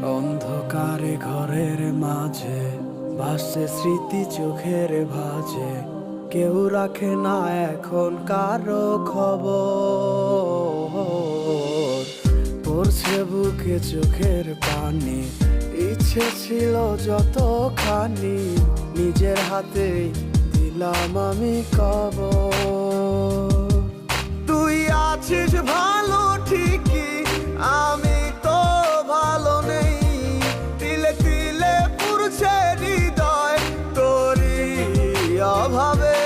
অন্ধকারে ঘরের মাঝে ভাসছে স্মৃতি চোখের ভাঁজে, কেউ রাখে না এখন কারো খবর। পড়ছে বুকে চোখের পানি, ইচ্ছে ছিল যতখানি, নিজের হাতে দিলাম আমি কবর। তুই আছিস ভালো ঠিকই, আমি তো ভালো নেই। তিলে তিলে পুড়ছে হৃদয় তোরই অভাবে।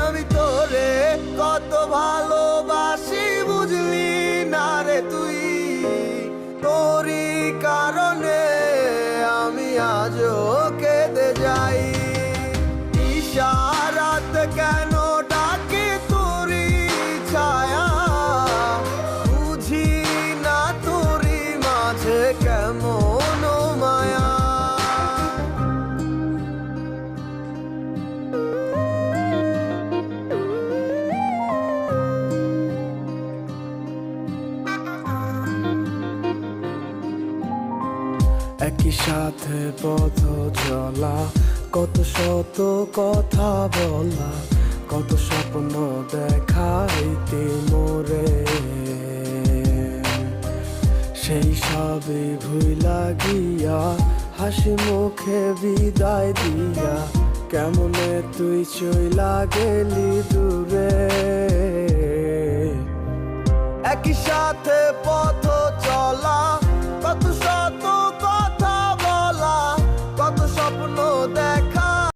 আমি তোরে কত ভালোবাসি বুঝলি না রে তুই। তোরই কারণে আমি আজও কেঁদে যাই। ইশারাত কেন ডাকে তোরই ছায়া, বুঝি না তোরই মাঝে কেমন মায়া। একই সাথে পথ চলা, কত শত কথা বলা, কত স্বপ্ন দেখাইতে মোরে। সেই সবই ভুইলা গিয়া, হাসি মুখে বিদায় দিয়া, কেমনে তুই চইলা গেলি দূরে। একই সাথে পথ